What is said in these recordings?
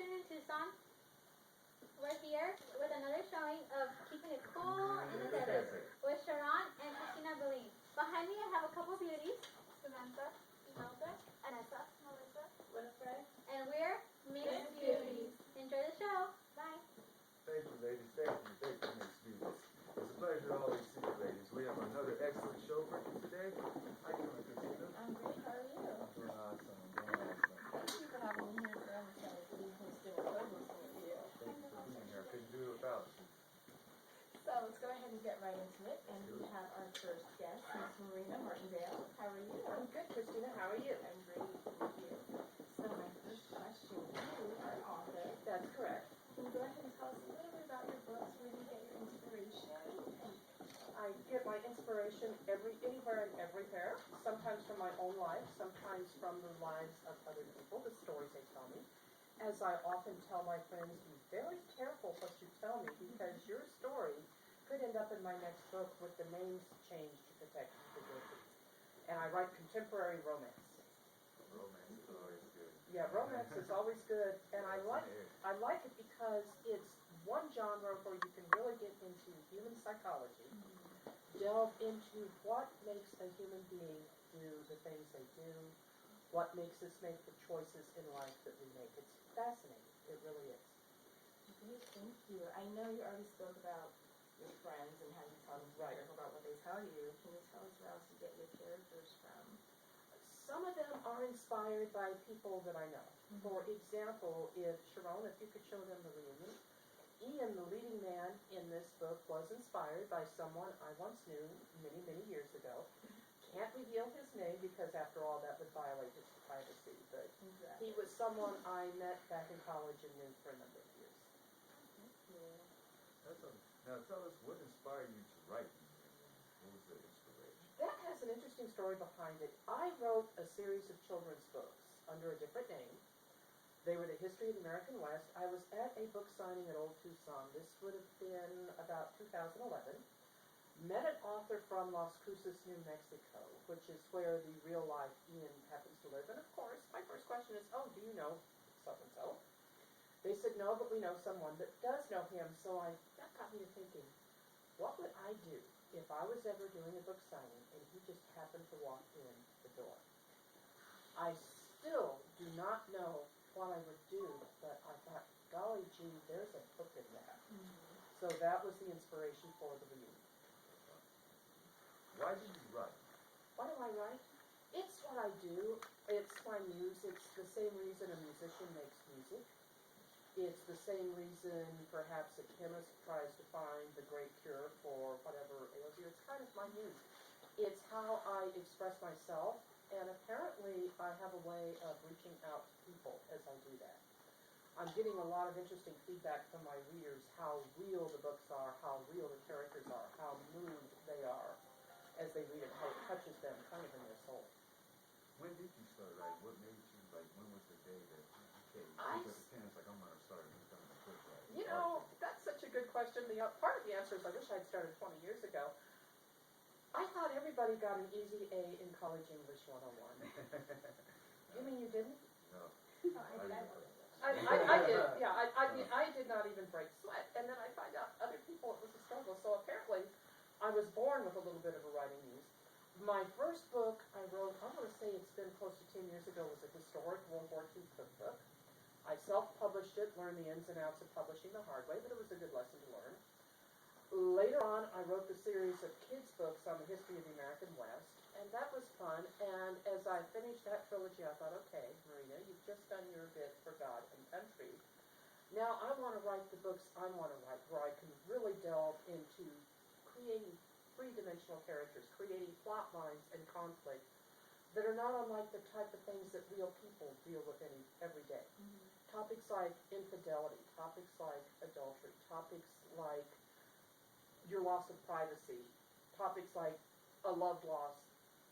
afternoon, Tucson. We're here with another showing of Keeping It Cool in the Desert with Shuron and Beline. Behind me I have a couple beauties, Samantha, Imelda, Anessa, Melissa, Winifred, and we're Mixed Beauties. Enjoy the show. Bye. Thank you, ladies. Thank you, Mixed Beauties. It's a pleasure to always see you, ladies. We have another excellent show for you today. How you doing, Christina? I'm great. How are you? I'm doing awesome. I'm doing awesome. Thank you for having me here for Tucsonbizinfo co-hosting with you. Thank you for being here. Couldn't do it without you. So let's go ahead and get right into it. And we have our first guest, Miss Marina Martindale. How are you? I'm good, Christina. How are you? I'm great. Thank you. So my first question, you are an author. That's correct. Can you go ahead and tell us a little bit about your books? Where do you get your inspiration? I get my inspiration anywhere and everywhere, sometimes from my own life, sometimes from the lives of other people, the stories they tell me. As I often tell my friends, be very careful what you tell me, because your story could end up in my next book with the names changed to protect the guilty. And I write contemporary romance. Romance is always good. Yeah, romance is always good, and I like it because it's one genre where you can really get into human psychology, delve into what makes a human being do the things they do, what makes us make the choices in life that we make. It's fascinating. It really is. Great, thank you. I know you already spoke about your friends and how you tell them to be careful about what they tell you. Can you tell us where else you get your characters from? Some of them are inspired by people that I know. For example, if you could show them the reunion, Ian, the leading man in this book, was inspired by someone I once knew many, many years ago. Can't reveal his name because, after all, that would violate his privacy. But he was someone I met back in college and knew for a number of years. Now tell us, what inspired you to write? What was the inspiration? That has an interesting story behind it. I wrote a series of children's books under a different name. They were the history of the American West. I was at a book signing at Old Tucson. This would have been about 2011. Met an author from Las Cruces, New Mexico, which is where the real-life Ian happens to live. And of course, my first question is, oh, do you know so-and-so? They said, no, but we know someone that does know him. So that got me to thinking, what would I do if I was ever doing a book signing and he just happened to walk in the door? I still do not know what I would do, but I thought, golly gee, there's a book in that. So that was the inspiration for the reunion. Why did you write? Why do I write? It's what I do. It's my muse. It's the same reason a musician makes music. It's the same reason perhaps a chemist tries to find the great cure for whatever ails you. It's kind of my muse. It's how I express myself, and apparently I have a way of reaching out to people as I do that. I'm getting a lot of interesting feedback from my readers, how real the books are, how real the characters are, how moved they are as they read it, how it touches them kind of in their soul. When did you start writing? What made you, when was the day that you picked up the pen? It's like, I'm going to start becoming a book writer. You know, that's such a good question. Part of the answer is I wish I'd started 20 years ago. I thought everybody got an easy A in college English 101. You mean you didn't? No. I did, yeah. I did not even break sweat. And then I find out other people, it was a struggle. So apparently, I was born with a little bit of a writing muse. My first book I wrote, I'm going to say it's been close to 10 years ago, was a historic World War II cookbook. I self-published it, learned the ins and outs of publishing the hard way, but it was a good lesson to learn. Later on, I wrote the series of kids' books on the history of the American West, and that was fun. And as I finished that trilogy, I thought, okay, Marina, you've just done your bit for God and country. Now I want to write the books I want to write, where I can really delve into creating three-dimensional characters, creating plot lines and conflict that are not unlike the type of things that real people deal with every day. Topics like infidelity, topics like adultery, topics like your loss of privacy, topics like a loved loss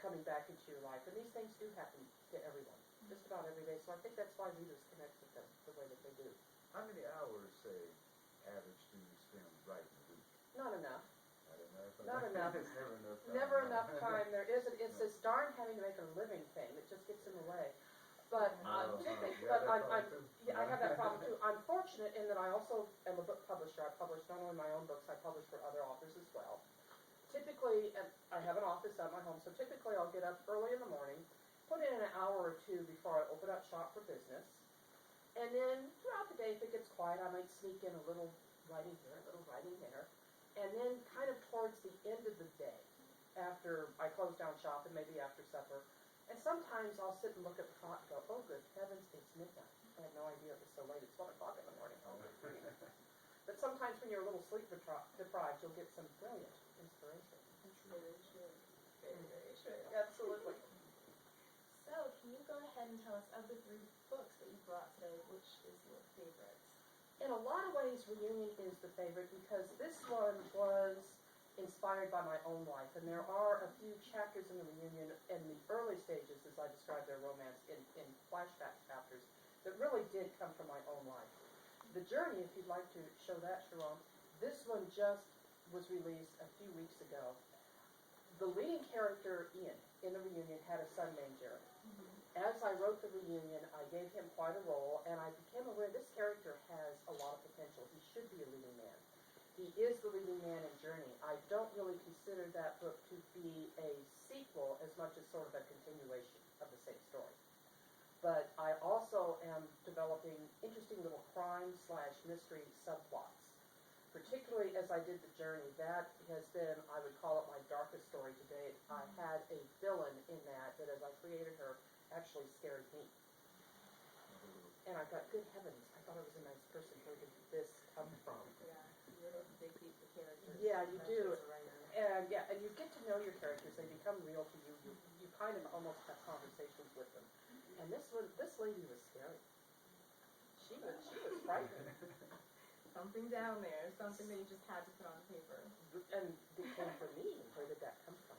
coming back into your life. And these things do happen to everyone, just about every day. So I think that's why readers connect with them the way that they do. How many hours, say, average do you spend writing a week? Not enough. Not enough? Not enough. It's never enough time. Never enough time. There isn't. It's this darn having to make a living thing that just gets in the way. But Oh, typically, you have that I'm, problem too? yeah, I have that problem too. I'm fortunate in that I also am a book publisher. I publish not only my own books, I publish for other authors as well. Typically, I have an office at my home, so typically I'll get up early in the morning, put in an hour or two before I open up shop for business. And then throughout the day, if it gets quiet, I might sneak in a little writing here, a little writing there. And then kind of towards the end of the day, after I close down shop and maybe after supper, and sometimes I'll sit and look at the clock and go, oh good heavens, it's midnight. I had no idea it was so late. It's 1 o'clock in the morning. Oh, but sometimes when you're a little sleep deprived, you'll get some brilliant inspiration. That's very true. Very, very true. Absolutely. So, can you go ahead and tell us, of the 3 books that you brought today, which is your favorite? In a lot of ways, Reunion is the favorite because this one was inspired by my own life, and there are a few chapters in the Reunion in the early stages, as I describe their romance, in flashback chapters that really did come from my own life. The Journey, if you'd like to show that, Shuron, this one just was released a few weeks ago. The leading character, Ian, in the Reunion had a son named Jeremy. As I wrote the Reunion, I gave him quite a role, and I became aware this character has a lot of potential. He should be a leading man. He is the leading man in Journey. I don't really consider that book to be a sequel as much as sort of a continuation of the same story. But I also am developing interesting little crime/mystery subplots. Particularly as I did the Journey, that has been, I would call it my darkest story to date. I had a villain in that as I created her, actually scared me. And I thought, good heavens, I thought I was a nice person. Where did this come from? Yeah, you really dig deep the characters. Yeah, you do. As a writer. And you get to know your characters. They become real to you. You kind of almost have conversations with them. And this lady was scary. She was frightening. Something down there, something that you just had to put on paper. And it came from me. Where did that come from?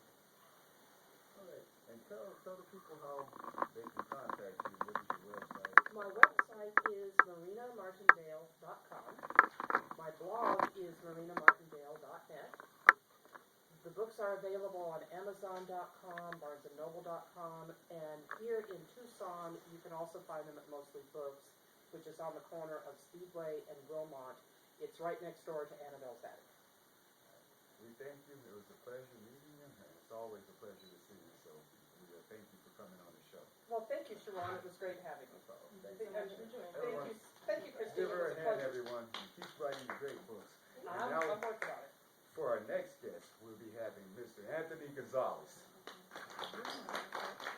All right. And tell the people how they can contact you. What is your website? My website is marinamartindale.com. My blog is marinamartindale.net. The books are available on Amazon.com, BarnesandNoble.com, and here in Tucson, you can also find them at Mostly Books, which is on the corner of Speedway and Wilmot. It's right next door to Annabelle's Attic. We thank you. It was a pleasure meeting you, and it's always a pleasure to see you. So we thank you for coming on the show. Well, thank you, Shuron. It was great having you. That's all. Thank you so much for joining us. Thank you, Christine. Give her a It was hand, pleasure. everyone. And keep writing great books. I'm working on it. For our next guest, we'll be having Mr. Anthony Gonzalez.